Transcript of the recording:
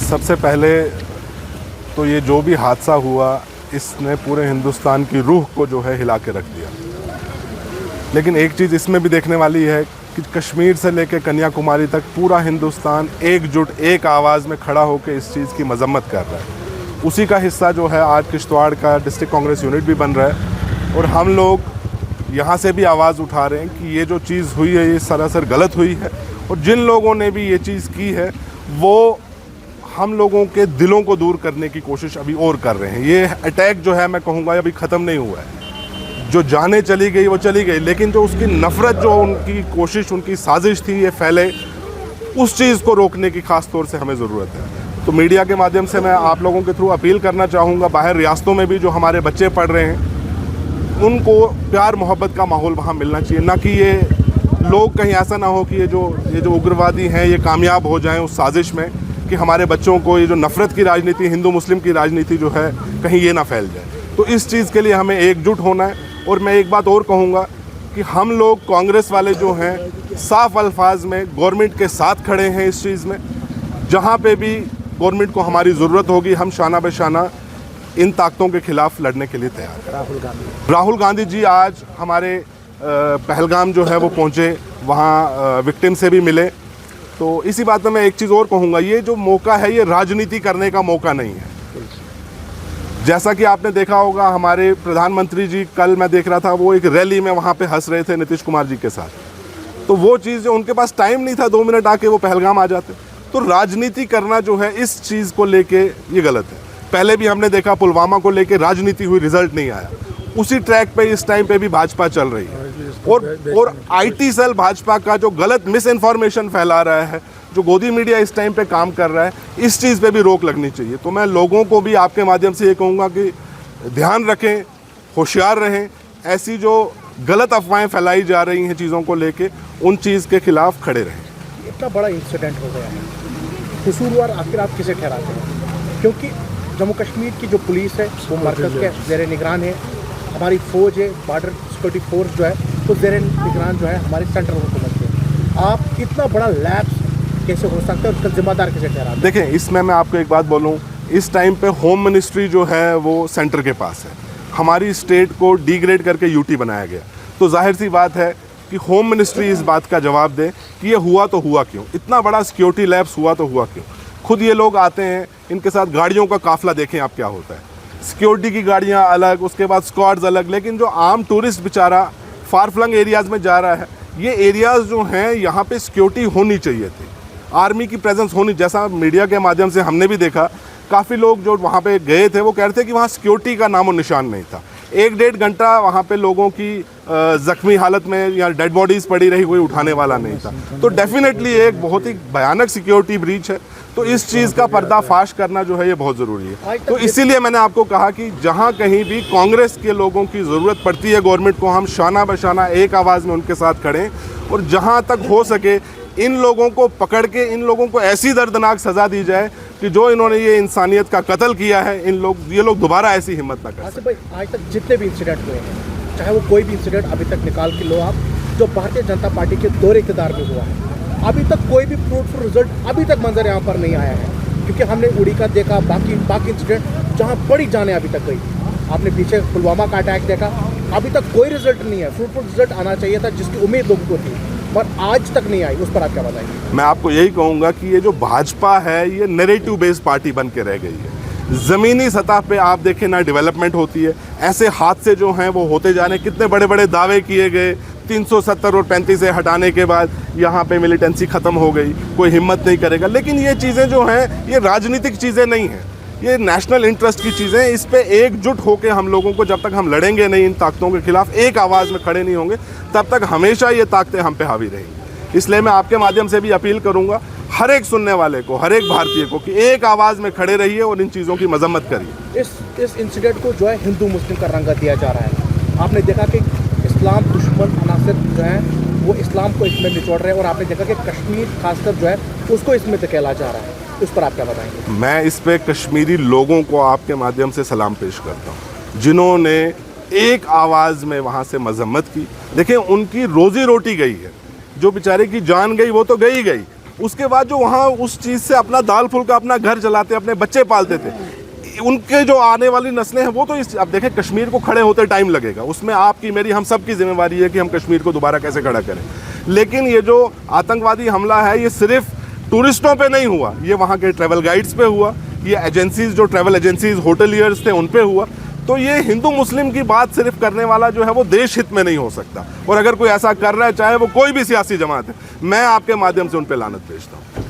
सबसे पहले तो ये जो भी हादसा हुआ इसने पूरे हिंदुस्तान की रूह को जो है हिला के रख दिया। लेकिन एक चीज़ इसमें भी देखने वाली है कि कश्मीर से लेकर कन्याकुमारी तक पूरा हिंदुस्तान एकजुट एक आवाज़ में खड़ा होकर इस चीज़ की मजम्मत कर रहा है। उसी का हिस्सा जो है आज किश्तवाड़ का डिस्ट्रिक्ट कांग्रेस यूनिट भी बन रहा है और हम लोग यहाँ से भी आवाज़ उठा रहे हैं कि ये जो चीज़ हुई है ये सरासर गलत हुई है और जिन लोगों ने भी ये चीज़ की है वो हम लोगों के दिलों को दूर करने की कोशिश अभी और कर रहे हैं। ये अटैक जो है मैं कहूँगा अभी ख़त्म नहीं हुआ है। जो जाने चली गई वो चली गई, लेकिन जो उसकी नफ़रत, जो उनकी कोशिश, उनकी साजिश थी ये फैले, उस चीज़ को रोकने की ख़ास तौर से हमें ज़रूरत है। तो मीडिया के माध्यम से मैं आप लोगों के थ्रू अपील करना चाहूँगा, बाहर रियासतों में भी जो हमारे बच्चे पढ़ रहे हैं उनको प्यार मोहब्बत का माहौल वहाँ मिलना चाहिए, ना कि ये लोग कहीं ऐसा ना हो कि ये जो उग्रवादी हैं ये कामयाब हो जाएं उस साजिश में कि हमारे बच्चों को ये जो नफ़रत की राजनीति, हिंदू मुस्लिम की राजनीति जो है कहीं ये ना फैल जाए। तो इस चीज़ के लिए हमें एकजुट होना है। और मैं एक बात और कहूँगा कि हम लोग कांग्रेस वाले जो हैं साफ अल्फाज में गवर्नमेंट के साथ खड़े हैं इस चीज़ में। जहाँ पे भी गवर्नमेंट को हमारी ज़रूरत होगी हम शाना बशाना इन ताकतों के खिलाफ लड़ने के लिए तैयार हैं। राहुल गांधी जी आज हमारे पहलगाम जो है वो पहुँचे, वहाँ विक्टिम से भी मिले। तो इसी बात में मैं एक चीज़ और कहूँगा, ये जो मौका है ये राजनीति करने का मौका नहीं है। जैसा कि आपने देखा होगा हमारे प्रधानमंत्री जी, कल मैं देख रहा था वो एक रैली में वहाँ पे हंस रहे थे नीतीश कुमार जी के साथ। तो वो चीज़ जो उनके पास टाइम नहीं था 2 मिनट आके वो पहलगाम आ जाते। तो राजनीति करना जो है इस चीज़ को लेके ये गलत है। पहले भी हमने देखा पुलवामा को लेके राजनीति हुई, रिजल्ट नहीं आया। उसी ट्रैक पे इस टाइम पे भी भाजपा चल रही है और आईटी सेल भाजपा का जो गलत मिस इन्फॉर्मेशन फैला रहा है, जो गोदी मीडिया इस टाइम पे काम कर रहा है, इस चीज़ पे भी रोक लगनी चाहिए। तो मैं लोगों को भी आपके माध्यम से ये कहूँगा कि ध्यान रखें, होशियार रहें, ऐसी जो गलत अफवाहें फैलाई जा रही हैं चीज़ों को लेके, उन चीज़ के खिलाफ खड़े रहें। इतना बड़ा इंसिडेंट हो गया है, कसूरवार आखिर आप किसे ठहराते हैं? क्योंकि जम्मू कश्मीर की जो पुलिस है वो मरकज़ के ज़ेर निगरान है, हमारी फ़ौज है, बॉर्डर सिक्योरिटी फोर्स जो है वो ज़ेर निगरान जो है हमारी सेंट्रल हुकूमत है। आप इतना बड़ा लैप्स कैसे हो सकता है, उसका जिम्मेदार कैसे ठहराते हैं? देखें, इसमें मैं आपको एक बात बोलूँ, इस टाइम पे होम मिनिस्ट्री जो है वो सेंटर के पास है। हमारी स्टेट को डिग्रेड करके यूटी बनाया गया। तो जाहिर सी बात है कि होम मिनिस्ट्री इस बात का जवाब दे कि ये हुआ तो हुआ क्यों, इतना बड़ा सिक्योरिटी लैप्स हुआ तो हुआ क्यों। खुद ये लोग आते हैं, इनके साथ गाड़ियों का काफिला देखें आप क्या होता है, सिक्योरिटी की गाड़ियां अलग, उसके बाद स्क्वाड्स अलग, लेकिन जो आम टूरिस्ट बेचारा फार फ्लंग एरियाज़ में जा रहा है, ये एरियाज़ जो हैं यहाँ पे सिक्योरिटी होनी चाहिए थी, आर्मी की प्रेजेंस होनी। जैसा मीडिया के माध्यम से हमने भी देखा, काफ़ी लोग जो वहाँ पे गए थे वो कह रहे थे कि वहाँ सिक्योरिटी का नामो निशान नहीं था। 1-1.5 घंटा वहाँ पे लोगों की ज़ख्मी हालत में या डेड बॉडीज़ पड़ी रही, कोई उठाने वाला नहीं था। तो डेफिनेटली एक बहुत ही भयानक सिक्योरिटी ब्रीच है। तो इस चीज़ का पर्दाफाश करना जो है ये बहुत ज़रूरी है। तो इसीलिए मैंने आपको कहा कि जहाँ कहीं भी कांग्रेस के लोगों की ज़रूरत पड़ती है गवर्नमेंट को, हम शाना बशाना एक आवाज़ में उनके साथ खड़ें और जहाँ तक हो सके इन लोगों को पकड़ के इन लोगों को ऐसी दर्दनाक सज़ा दी जाए कि जो इन्होंने ये इंसानियत का कत्ल किया है, ये लोग दोबारा ऐसी हिम्मत ना करें। आसिफ भाई, आज तक जितने भी इंसिडेंट हुए हैं, चाहे वो कोई भी इंसिडेंट अभी तक निकाल के लो आप, जो भारतीय जनता पार्टी के दौरे इक़्तिदार में हुआ है, अभी तक कोई भी फ्रूटफुल रिजल्ट अभी तक मंजर यहाँ पर नहीं आया है। क्योंकि हमने उड़ी का देखा, बाकी इंसिडेंट जहाँ बड़ी जाने अभी तक गई, आपने पीछे पुलवामा का अटैक देखा, अभी तक कोई रिजल्ट नहीं है। फ्रूटफुल रिजल्ट आना चाहिए था जिसकी उम्मीद लोगों को थी, पर आज तक नहीं आई। उस पर आप क्या बताएंगे? मैं आपको यही कहूँगा कि ये जो भाजपा है ये नैरेटिव बेस्ड पार्टी बन के रह गई है। ज़मीनी सतह पे आप देखें ना डेवलपमेंट होती है, ऐसे हादसे जो हैं वो होते जा रहे हैं। कितने बड़े बड़े दावे किए गए, 370 और 35 से हटाने के बाद यहाँ पे मिलिटेंसी ख़त्म हो गई, कोई हिम्मत नहीं करेगा। लेकिन ये चीज़ें जो हैं ये राजनीतिक चीज़ें नहीं हैं, ये नेशनल इंटरेस्ट की चीज़ें। इस पे एकजुट होकर हम लोगों को, जब तक हम लड़ेंगे नहीं इन ताकतों के खिलाफ, एक आवाज़ में खड़े नहीं होंगे, तब तक हमेशा ये ताकतें हम पे हावी रहेंगी। इसलिए मैं आपके माध्यम से भी अपील करूँगा हर एक सुनने वाले को, हर एक भारतीय को, कि एक आवाज़ में खड़े रहिए और इन चीज़ों की मजम्मत करिए। इस इंसिडेंट को जो है हिंदू मुस्लिम का रंगा दिया जा रहा है। आपने देखा कि इस्लाम दुश्मन अनासर जो हैं वो इस्लाम को इसमें निचोड़ रहे हैं, और आपने देखा कि कश्मीर खासकर जो है उसको इसमें धकेला जा रहा है। उस पर आप क्या बताएंगे? मैं इस पे कश्मीरी लोगों को आपके माध्यम से सलाम पेश करता हूँ, जिन्होंने एक आवाज़ में वहाँ से मजम्मत की। देखिए, उनकी रोज़ी रोटी गई है, जो बेचारे की जान गई वो तो गई, उसके बाद जो वहाँ उस चीज़ से अपना दाल फुल्का अपना घर चलाते, अपने बच्चे पालते थे, उनके जो आने वाली नस्लें हैं वो तो इस, अब देखें कश्मीर को खड़े होते टाइम लगेगा, उसमें आपकी मेरी हम सब की जिम्मेवारी है कि हम कश्मीर को दोबारा कैसे खड़ा करें। लेकिन ये जो आतंकवादी हमला है ये सिर्फ टूरिस्टों पे नहीं हुआ, ये वहाँ के ट्रैवल गाइड्स पे हुआ, ये एजेंसीज जो ट्रैवल एजेंसीज होटलियर्स थे उन पे हुआ। तो ये हिंदू मुस्लिम की बात सिर्फ करने वाला जो है वो देश हित में नहीं हो सकता, और अगर कोई ऐसा कर रहा है चाहे वो कोई भी सियासी जमात है, मैं आपके माध्यम से उन पे लानत भेजता हूँ।